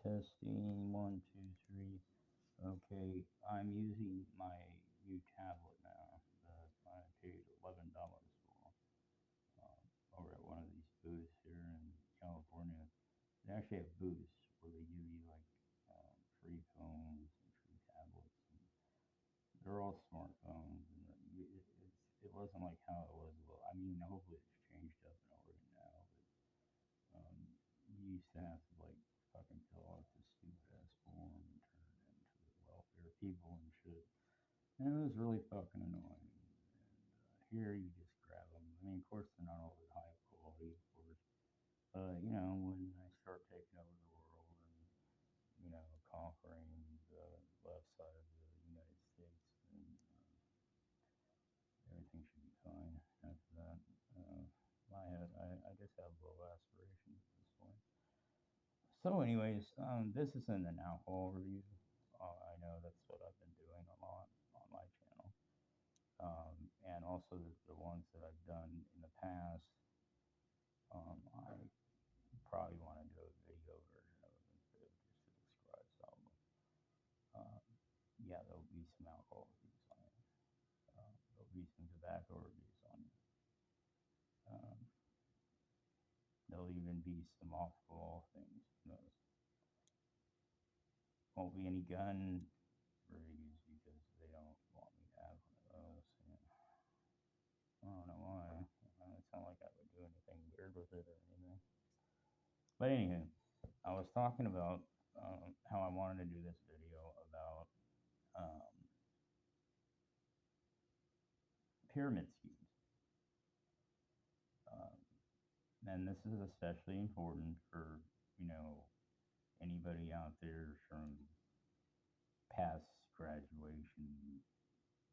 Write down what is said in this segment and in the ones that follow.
Testing one, two, three. Okay, I'm using my new tablet now that I paid $11 for over at one of these booths here in California. They actually have booths where they give you like free phones and free tablets. And they're all smartphones, and it wasn't like how it was. Well, I mean, hopefully it's changed up in Oregon now, but you used to have to like fucking fill out this stupid ass form and turn it into the welfare people and shit. And it was really fucking annoying. And here you just grab them. I mean, of course they're not all that high quality, of course. But you know, when I start taking over the world and conquering the left side of the United States, and everything should be fine after that. Uh, I just have low aspirations at this point. So, anyways, this isn't an alcohol review. I know that's what I've been doing a lot on my channel, and also the ones that I've done in the past. I probably want to do a video version of them instead of just to describe some of them. Um, yeah, there'll be some alcohol reviews on it. There'll be some tobacco reviews on it. Um, there'll even be some off-the-wall things. Won't be any gun reviews because they don't want me to have one of those. Yeah. I don't know why. It's not like I would do anything weird with it or anything. But anywho, I was talking about how I wanted to do this video about um, pyramid schemes. Um, and this is especially important for, you know, anybody out there from past graduation.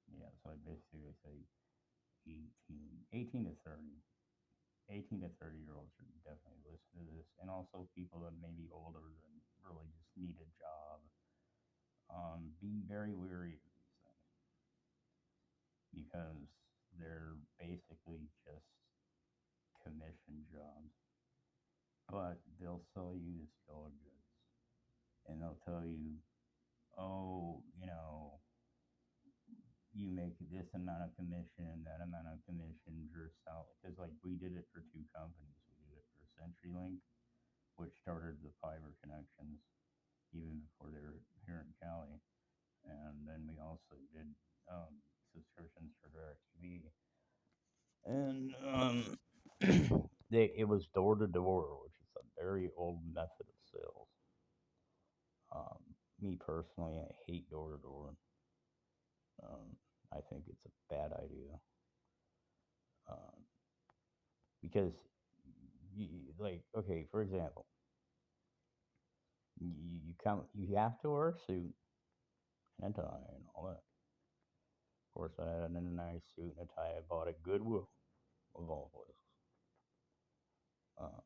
Yeah, so I basically say 18 to 30. 18 to 30 year olds should definitely listen to this. And also people that may be older and really just need a job. Be very wary of these things because they're basically just commission jobs. But they'll sell you this bill of goods and they'll tell you, oh, you make this amount of commission, that amount of commission per sell. Because like we did it for two companies. We did it for CenturyLink, which started the fiber connections even before they were here in Cali, and then we also did subscriptions for DirecTV, and it was door to door, which is a very old method of sales. Um, Me personally, I hate door to door. I think it's a bad idea um, because like, okay, for example, you have to wear a suit and a tie and all that. Of course, I had a nice suit and a tie I bought at Goodwill, of all places. Uh,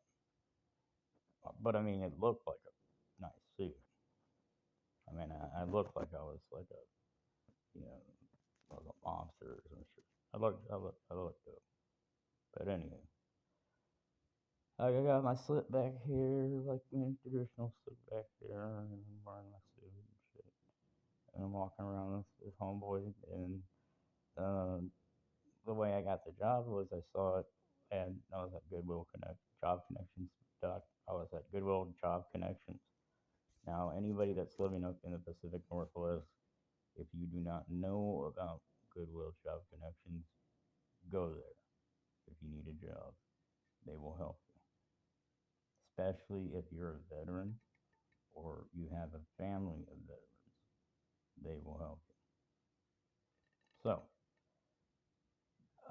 but I mean, it looked like a nice suit. I mean, I looked like I was like like a monster or some shit. I looked good. But anyway, I got my slip back here, like my traditional slip back there, and I'm wearing my suit and shit. And I'm walking around this homeboy, and uh, the way I got the job was I saw it, and I was at Goodwill Connect Job Connections. I was at Goodwill Job Connections. Now, anybody that's living up in the Pacific Northwest, if you do not know about Goodwill Job Connections, go there. If you need a job, they will help you. Especially if you're a veteran or you have a family of veterans, they will help you. So,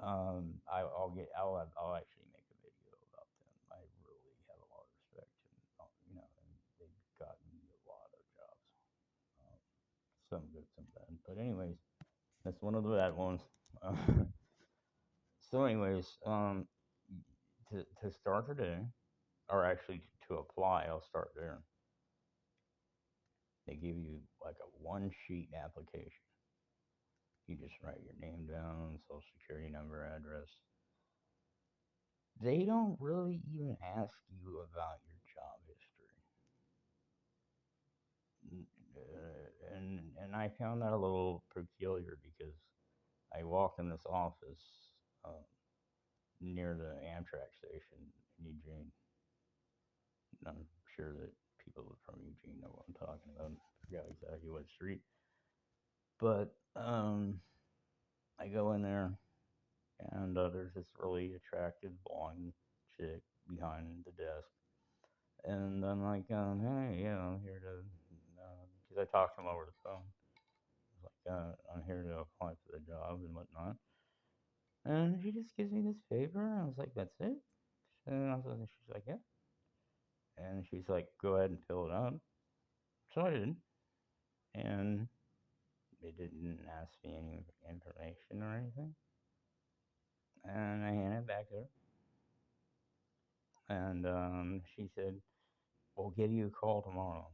I'll actually make a video about them. I really have a lot of respect, and they've gotten me a lot of jobs. Um, some good, some bad. But anyways, that's one of the bad ones. So, anyways, to start today, or actually to apply, I'll start there. They give you like a one sheet application. You just write your name down, social security number, address. They don't really even ask you about your job history. And I found that a little peculiar because I walk in this office uh, near the Amtrak station in Eugene. And I'm sure that people from Eugene know what I'm talking about. I forgot exactly what street. But I go in there, and there's this really attractive blonde chick behind the desk. And I'm like, hey, yeah, I'm here to, because I talked to him over the phone. I was like, I'm here to apply for the job and whatnot. And she just gives me this paper. And I was like, that's it? And she's like, yeah. And she's like, go ahead and fill it out. So I did. And they didn't ask me any information or anything. And I handed it back to her. And she said, we'll give you a call tomorrow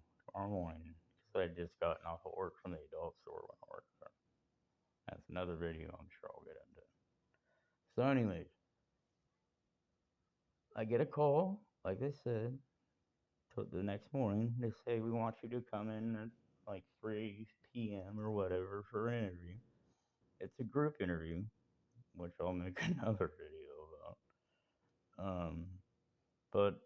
morning. Because I had just gotten off of work from the adult store when I worked there. That's another video I'm sure I'll get into. So, anyways, I get a call, like I said, the next morning. They say, we want you to come in at like 3 p.m. or whatever for an interview. It's a group interview, which I'll make another video about. But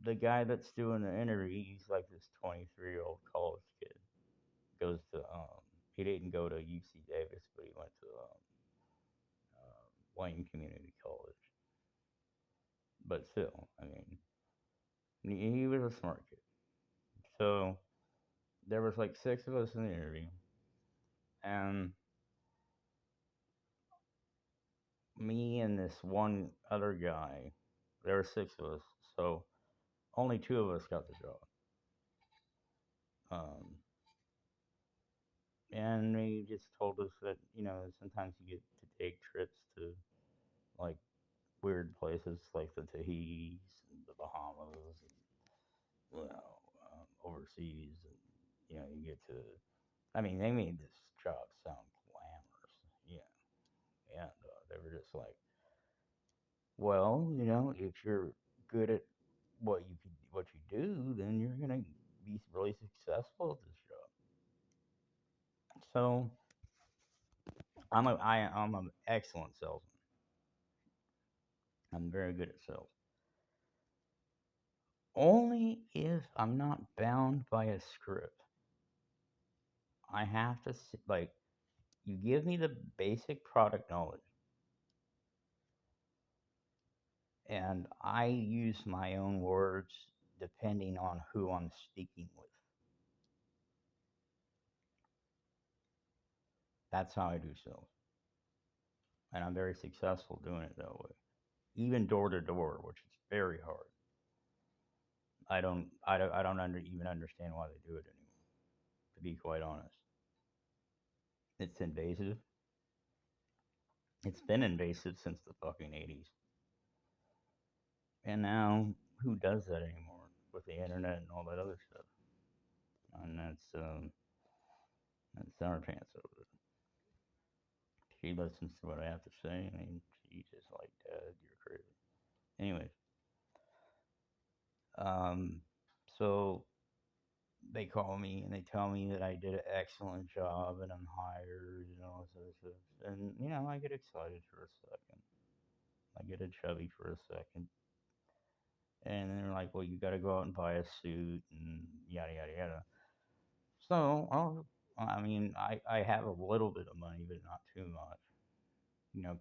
the guy that's doing the interview, he's like this 23-year-old college kid. Goes to, he didn't go to UC Davis, but he went to Wayne Community College. But still, I mean, he was a smart kid. So there was like six of us in the interview, and me and this one other guy. There were six of us, so only two of us got the job. Um, and they just told us that sometimes you get to take trips to like weird places like the Tahiti's and the Bahamas, and overseas, and you get to. I mean, they made this job sound glamorous, and they were just like, well, if you're good at what you do, then you're gonna be really successful at this job. So I'm an excellent salesman. I'm very good at sales. Only if I'm not bound by a script. I have to like you give me the basic product knowledge, and I use my own words depending on who I'm speaking with. That's how I do sales, and I'm very successful doing it that way. Even door to door, which is very hard. I don't even understand why they do it anymore. To be quite honest, it's invasive. It's been invasive since the fucking 80s, and now who does that anymore with the internet and all that other stuff? And that's our chance over it. She listens to what I have to say, and she's just like, Dad, you're crazy. Anyways, um, so they call me and they tell me that I did an excellent job and I'm hired and all this other stuff. And, I get excited for a second. I get a chubby for a second. And then they're like, well, you got to go out and buy a suit and yada, yada, yada. So, I mean, I have a little bit of money, but not too much,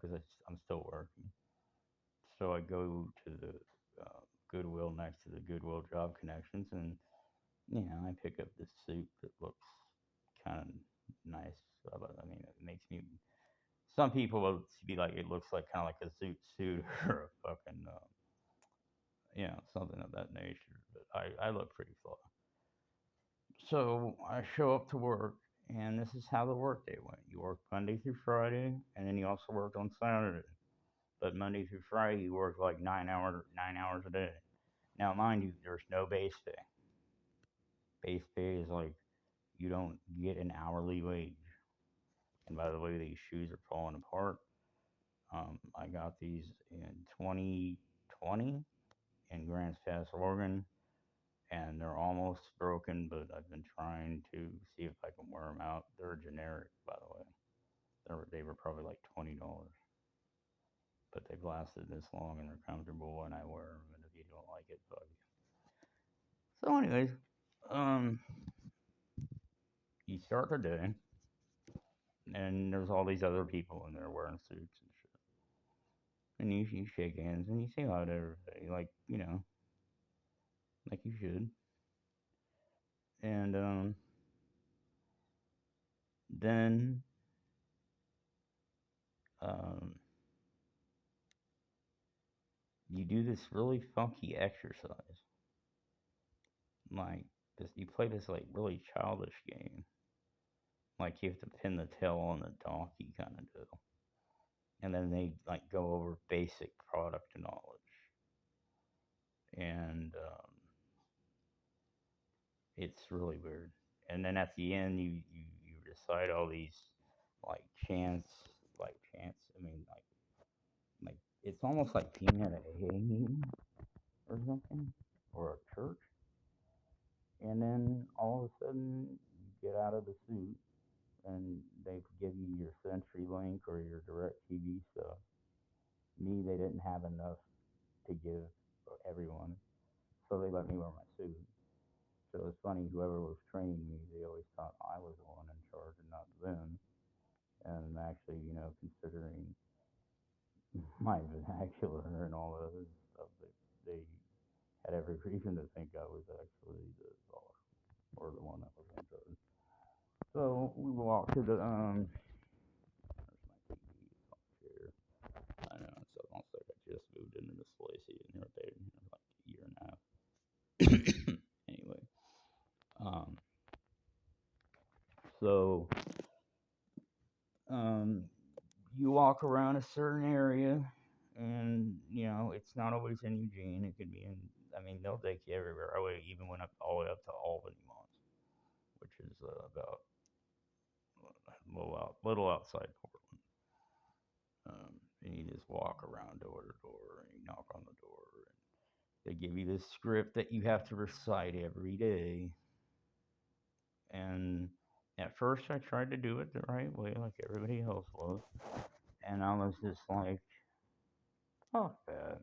because I'm still working. So I go to the Goodwill next to the Goodwill Job Connections, and I pick up this suit that looks kind of nice. I mean, it makes me. Some people will be like, it looks like kind of like a zoot suit or a fucking, something of that nature. But I look pretty fly. So I show up to work, and this is how the workday went. You work Monday through Friday, and then you also work on Saturday. But Monday through Friday, you work like 9 hours a day. Now, mind you, there's no base pay. Base pay is like you don't get an hourly wage. And by the way, these shoes are falling apart. I got these in 2020 in Grants Pass, Oregon, and they're almost broken, but I've been trying to see if I can wear them out. They're generic, by the way. They were probably like $20, but they've lasted this long and they're comfortable, and I wear them. And if you don't like it, bug you. So, anyways, um, you start the day, and there's all these other people in there wearing suits and shit, and you shake hands and you say hi to everybody, like like you should, and then um, you do this really funky exercise, like this. You play this like really childish game, like you have to pin the tail on the donkey kind of deal, and then they like go over basic product knowledge, and it's really weird. And then at the end, you recite all these like chants, like chants. I mean, like it's almost like being at a AA meeting or something, or a church. And then all of a sudden, you get out of the suit, and they give you your CenturyLink or your Direct TV stuff. Me, they didn't have enough to give everyone, so they let me wear my suit. So it's funny, whoever was training me, they always thought I was the one in charge and not them. And actually, considering my vernacular and all that other stuff, they had every reason to think I was actually the boss or the one that was in charge. So we walked to the there's my TV chair. I know it's almost like I just moved into this place. Even here, been here like a year and a half. Anyway, um, so um, you walk around a certain area, and it's not always in Eugene. It could be in. I mean, they'll take you everywhere. Even went up all the way up to Albany once, which is about little outside Portland. And you just walk around door to door, and you knock on the door, and they give you this script that you have to recite every day. And at first, I tried to do it the right way, like everybody else was, and I was just like, "Fuck that!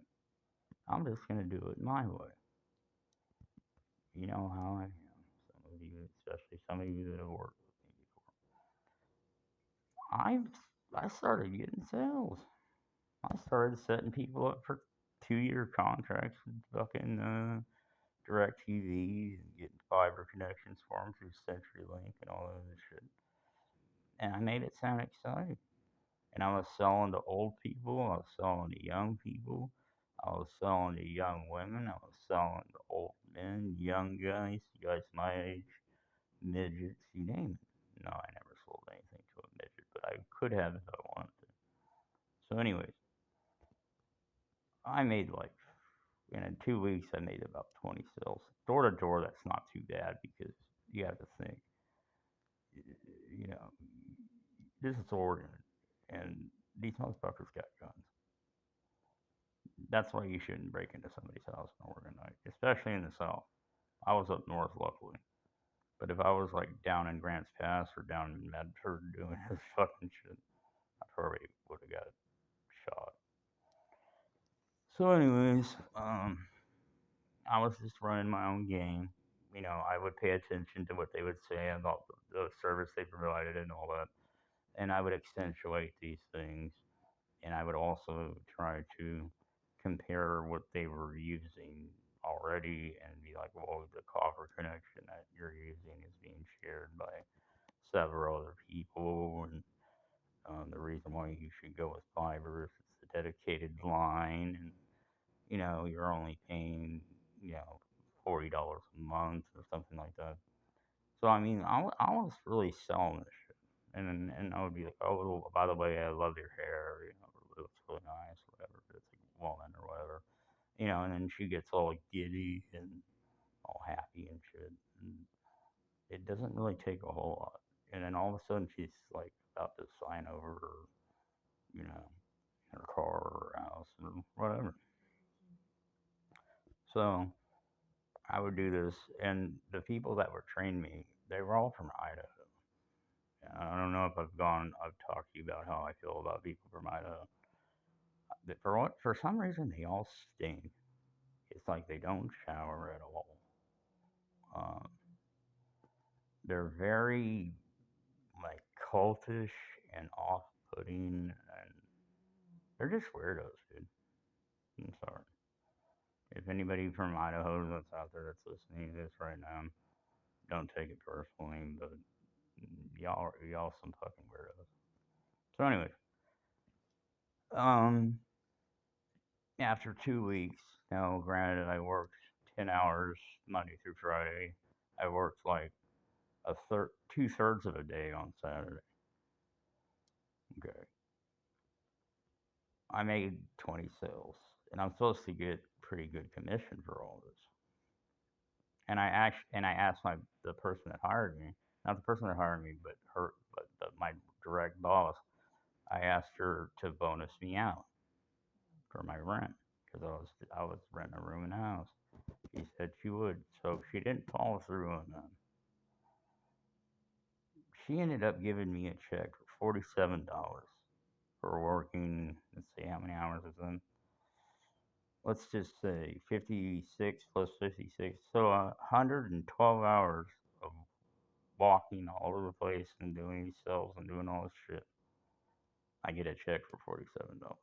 I'm just gonna do it my way." You know how I am. Some of you, especially some of you that have worked with me before, I started getting sales. I started setting people up for 2-year contracts with fucking Direct TV and getting fiber connections for them through CenturyLink and all of this shit. And I made it sound exciting. And I was selling to old people. I was selling to young people. I was selling to young women. I was selling to old men, young guys my age, midgets, you name it. No, I never sold anything to a midget, but I could have if I wanted to. So, anyways, I made like, in 2 weeks, I made about 20 sales. Door to door, that's not too bad because you have to think, you know, this is Oregon, and these motherfuckers got guns. That's why you shouldn't break into somebody's house in Oregon, especially in the South. I was up north, luckily. But if I was like down in Grants Pass or down in Medford doing this fucking shit, I probably would have got shot. So, anyways, I was just running my own game. I would pay attention to what they would say about the service they provided and all that, and I would accentuate these things, and I would also try to compare what they were using already and be like, well, the copper connection that you're using is being shared by several other people, and the reason why you should go with fiber is it's a dedicated line, and you're only paying, $40 a month or something like that. So I mean, I was really selling this shit, and I would be like, oh, well, by the way, I love your hair, it looks really nice, whatever. But it's like a woman or whatever, and then she gets all giddy and all happy and shit, and it doesn't really take a whole lot, and then all of a sudden she's like about to sign over her, you know, her car or her house or whatever. So I would do this, and the people that were trained me, they were all from Idaho. I don't know if I've talked to you about how I feel about people from Idaho. For some reason, they all stink. It's like they don't shower at all. Um, they're very like cultish and off-putting, and they're just weirdos, dude. I'm sorry. If anybody from Idaho that's out there that's listening to this right now, don't take it personally, but y'all some fucking weirdos. So, anyways, um, after 2 weeks, now granted, I worked 10 hours Monday through Friday. I worked like two-thirds of a day on Saturday. Okay, I made 20 sales, and I'm supposed to get pretty good commission for all this. And I asked the person that hired me, not the person that hired me, but my direct boss. I asked her to bonus me out for my rent because I was renting a room in the house. She said she would, so she didn't follow through on that. She ended up giving me a check for $47 for working. Let's see how many hours it's in. Let's just say 56 plus 56, so 112 hours of walking all over the place and doing these sales and doing all this shit. I get a check for $47.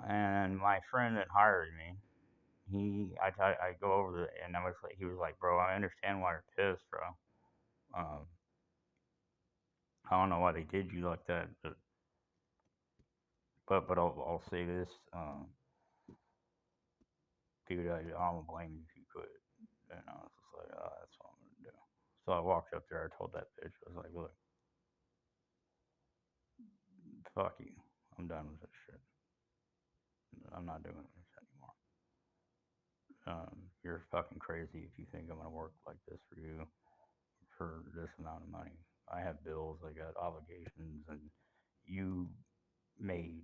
And my friend that hired me, I go over the and he was like, bro, I understand why you're pissed, bro. Um, I don't know why they did you like that, but I'll say this, dude, I don't blame you if you quit. And I was just like, oh, that's what I'm gonna do. So I walked up there. I told that bitch, I was like, look, fuck you. I'm done with this shit. I'm not doing this anymore. You're fucking crazy if you think I'm gonna work like this for you for this amount of money. I have bills, I got obligations, and you made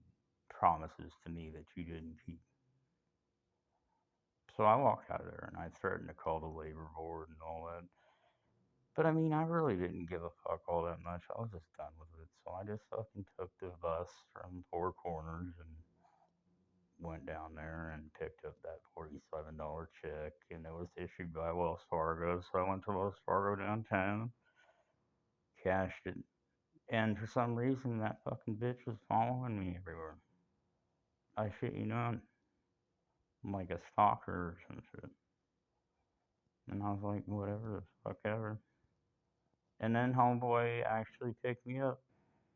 promises to me that you didn't keep. So I walked out of there and I threatened to call the labor board and all that. But I mean, I really didn't give a fuck all that much. I was just done with it. So I just fucking took the bus from Four Corners and went down there and picked up that $47 check. And it was issued by Wells Fargo. So I went to Wells Fargo downtown, cashed it. And for some reason, that fucking bitch was following me everywhere. I shit you not. I'm like a stalker or some shit. And I was like, whatever the fuck ever. And then homeboy actually picked me up.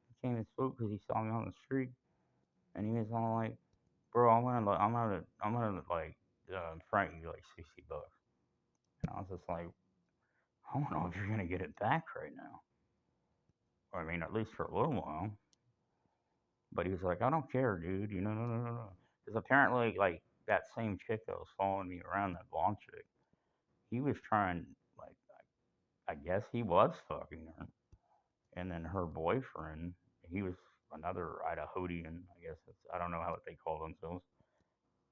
He came and spoke because he saw me on the street. And he was all like, bro, I'm gonna like front you like $60. And I was just like, I don't know if you're gonna get it back right now. Or, I mean, at least for a little while. But he was like, I don't care, dude. No, no, no, no. Because apparently, like that same chick that was following me around, that blonde chick, he was trying, like, I guess he was fucking her. And then her boyfriend, he was another Idahoan, I guess. I don't know how they call themselves.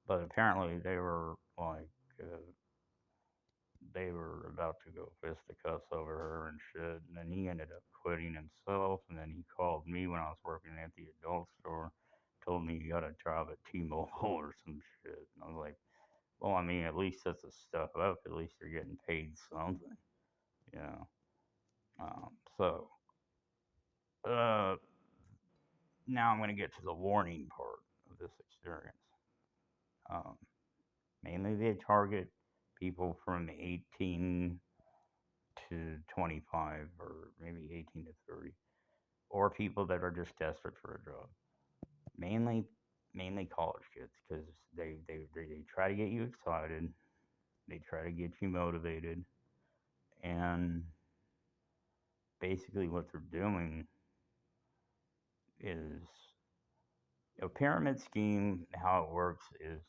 But apparently uh, they were about to go fisticuffs over her and shit. And then he ended up quitting himself. And then he called me when I was working at the adult store, told me he got a job at T-Mobile or some shit. And I was like, well, I mean, at least that's the stuff up. At least you're getting paid something, you know. So uh, now I'm going to get to the warning part of this experience. Um, Mainly they target people from 18 to 25 or maybe 18 to 30 or people that are just desperate for a job. Mainly mainly college kids because they try to get you excited, they try to get you motivated, and basically what they're doing is a pyramid scheme. How it works is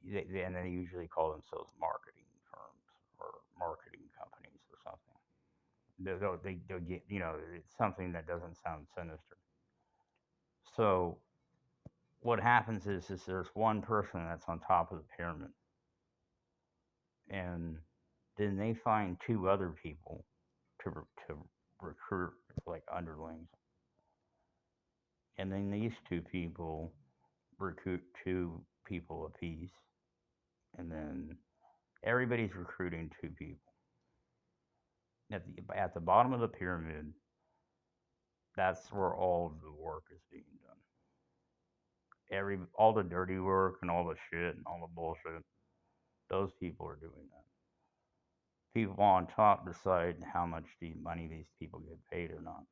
and they usually call themselves marketing firms or marketing companies or something. They'll get, it's something that doesn't sound sinister. So what happens is there's one person that's on top of the pyramid, and then they find two other people to recruit like underlings, and then these two people recruit two people apiece, and then everybody's recruiting two people. At the bottom of the pyramid, that's where all of the work is being done. All the dirty work and all the shit and all the bullshit, those people are doing that. People on top decide how much money these people get paid or not.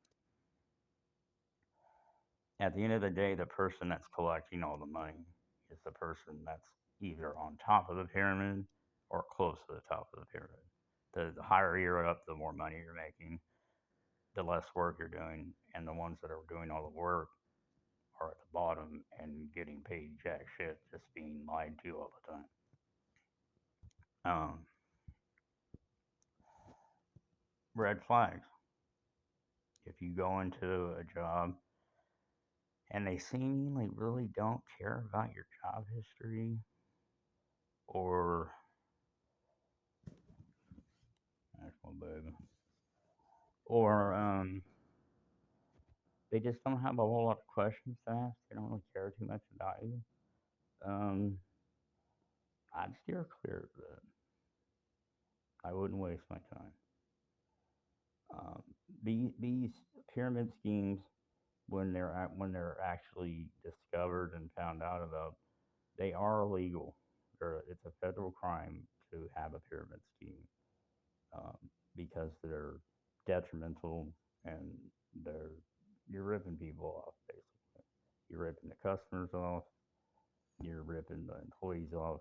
At the end of the day, the person that's collecting all the money is the person that's either on top of the pyramid or close to the top of the pyramid. The higher you're up, the more money you're making, the less work you're doing, and the ones that are doing all the work are at the bottom and getting paid jack shit, just being lied to all the time. Red flags. If you go into a job and they seemingly really don't care about your job history, or that's my baby, or they just don't have a whole lot of questions to ask. They don't really care too much about you. Um, I'd steer clear of that. I wouldn't waste my time. Um, these pyramid schemes, when they're actually discovered and found out about, they are illegal. It's a federal crime to have a pyramid scheme, um, because they're detrimental, and they're you're ripping people off basically. You're ripping the customers off. You're ripping the employees off,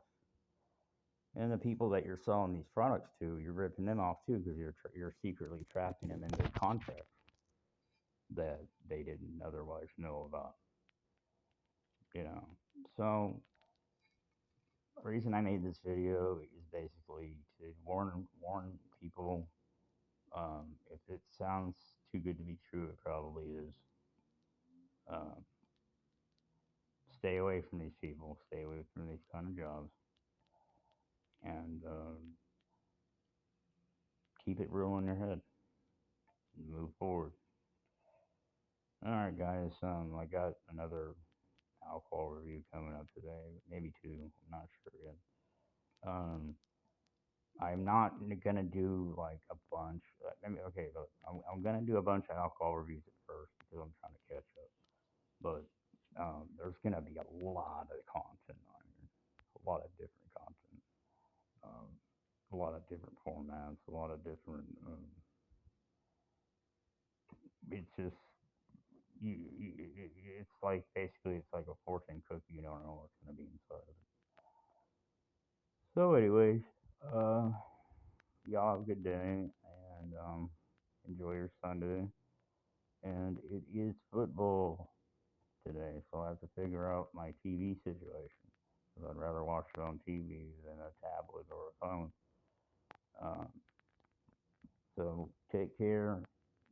and the people that you're selling these products to, you're ripping them off too, because you're secretly trapping them into contracts that they didn't otherwise know about. You know, so the reason I made this video is basically to warn people. If it sounds too good to be true, it probably is. Um, Stay away from these people. Stay away from these kind of jobs, and keep it real in your head. And move forward. All right, guys. I got another alcohol review coming up today, maybe two. I'm not sure yet. Um, I'm not gonna do like a bunch. I mean, okay, look, I'm gonna do a bunch of alcohol reviews at first because I'm trying to catch up. But there's gonna be a lot of content on here, a lot of different content, um, a lot of different formats, a lot of different. It's just it's like basically it's like a fortune cookie. You don't know what's gonna be inside of it. So, anyways, uh, y'all have a good day, and enjoy your Sunday. And it is football today, so I have to figure out my TV situation. Because I'd rather watch it on TV than a tablet or a phone. Um, so take care,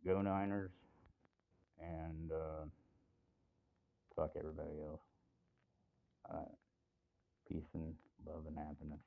go Niners, and fuck everybody else. Peace and love and happiness.